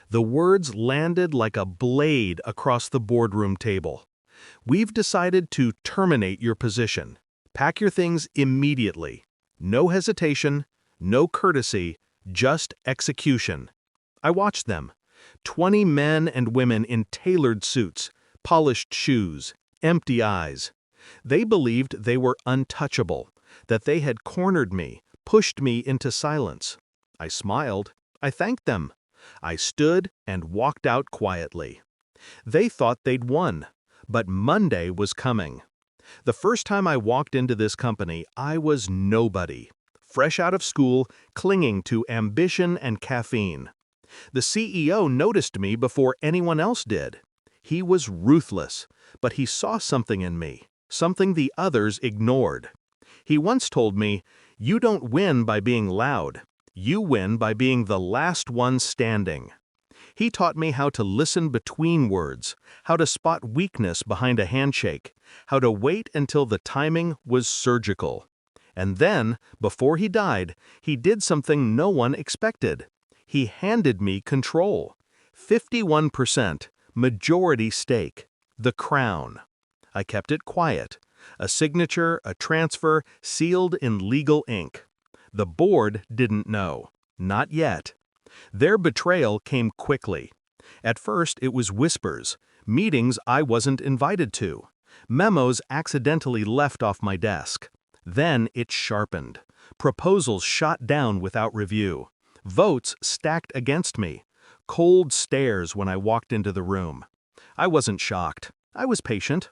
The words landed like a blade across the boardroom table. We've decided to terminate your position. Pack your things immediately. No hesitation, no courtesy, just execution. I watched them. 20 men and women in tailored suits, polished shoes, empty eyes. They believed they were untouchable, that they had cornered me, pushed me into silence. I smiled. I thanked them. I stood and walked out quietly. They thought they'd won, but Monday was coming. The first time I walked into this company, I was nobody. Fresh out of school, clinging to ambition and caffeine. The CEO noticed me before anyone else did. He was ruthless, but he saw something in me, something the others ignored. He once told me, "You don't win by being loud. You win by being the last one standing." He taught me how to listen between words, how to spot weakness behind a handshake, how to wait until the timing was surgical. And then, before he died, he did something no one expected. He handed me control. 51%, majority stake, the crown. I kept it quiet. A signature, a transfer, sealed in legal ink. The board didn't know. Not yet. Their betrayal came quickly. At first, it was whispers, meetings I wasn't invited to, memos accidentally left off my desk. Then it sharpened. Proposals shot down without review. Votes stacked against me. Cold stares when I walked into the room. I wasn't shocked. I was patient.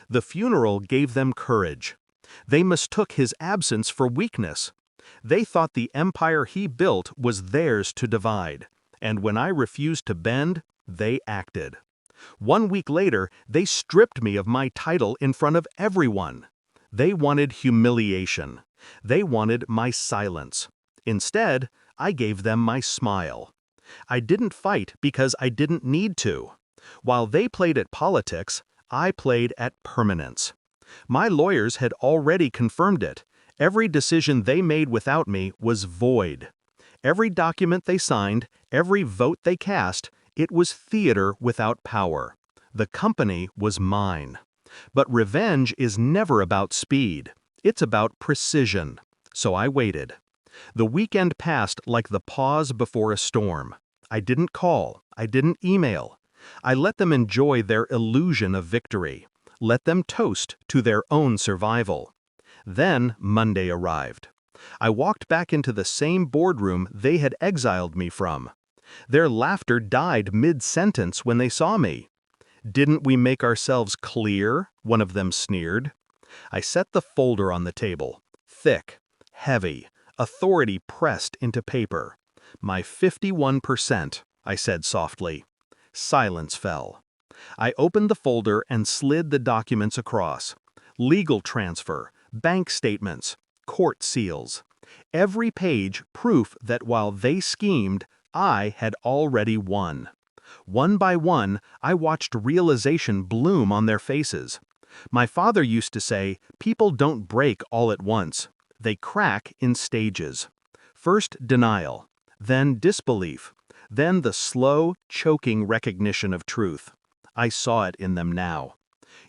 The funeral gave them courage. They mistook his absence for weakness. They thought the empire he built was theirs to divide, and when I refused to bend, they acted. 1 week later, they stripped me of my title in front of everyone. They wanted humiliation. They wanted my silence. Instead, I gave them my smile. I didn't fight because I didn't need to. While they played at politics, I played at permanence. My lawyers had already confirmed it. Every decision they made without me was void. Every document they signed, every vote they cast, it was theater without power. The company was mine. But revenge is never about speed. It's about precision. So I waited. The weekend passed like the pause before a storm. I didn't call. I didn't email. I let them enjoy their illusion of victory. Let them toast to their own survival. Then Monday arrived. I walked back into the same boardroom they had exiled me from. Their laughter died mid-sentence when they saw me. "Didn't we make ourselves clear?" one of them sneered. I set the folder on the table. Thick, heavy, authority pressed into paper. "My 51%, I said softly. Silence fell. I opened the folder and slid the documents across. Legal transfer, bank statements, court seals. Every page proof that while they schemed, I had already won. One by one, I watched realization bloom on their faces. My father used to say, people don't break all at once. They crack in stages. First denial, then disbelief, then the slow, choking recognition of truth. I saw it in them now.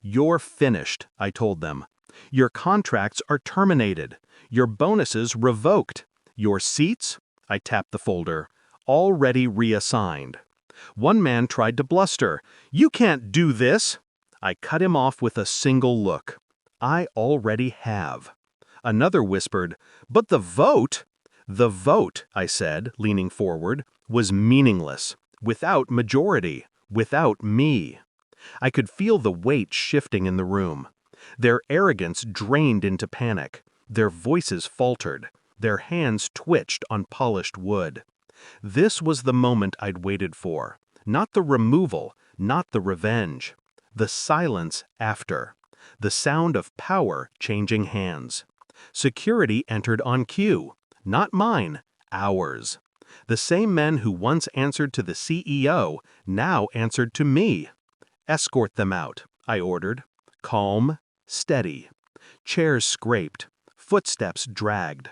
"You're finished," I told them. "Your contracts are terminated. Your bonuses revoked. Your seats," I tapped the folder, "already reassigned." One man tried to bluster. "You can't do this." I cut him off with a single look. "I already have." Another whispered, "But the vote?" "The vote," I said, leaning forward, "was meaningless, without majority, without me." I could feel the weight shifting in the room. Their arrogance drained into panic. Their voices faltered. Their hands twitched on polished wood. This was the moment I'd waited for. Not the removal, not the revenge. The silence after. The sound of power changing hands. Security entered on cue. Not mine, ours. The same men who once answered to the CEO now answered to me. "Escort them out," I ordered. Calm, steady. Chairs scraped. Footsteps dragged.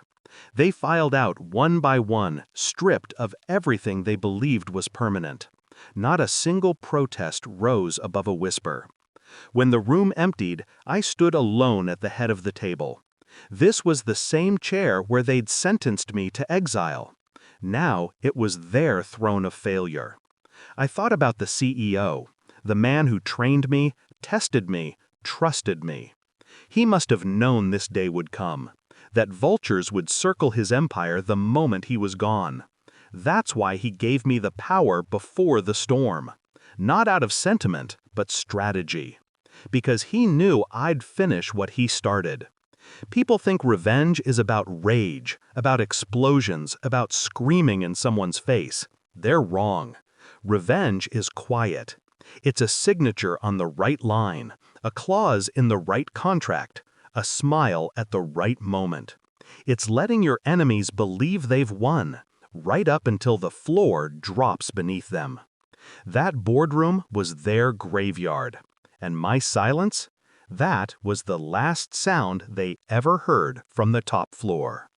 They filed out one by one, stripped of everything they believed was permanent. Not a single protest rose above a whisper. When the room emptied, I stood alone at the head of the table. This was the same chair where they'd sentenced me to exile. Now it was their throne of failure. I thought about the CEO, the man who trained me, tested me, trusted me. He must have known this day would come, that vultures would circle his empire the moment he was gone. That's why he gave me the power before the storm. Not out of sentiment, but strategy. Because he knew I'd finish what he started. People think revenge is about rage, about explosions, about screaming in someone's face. They're wrong. Revenge is quiet. It's a signature on the right line, a clause in the right contract, a smile at the right moment. It's letting your enemies believe they've won, right up until the floor drops beneath them. That boardroom was their graveyard. And my silence? That was the last sound they ever heard from the top floor.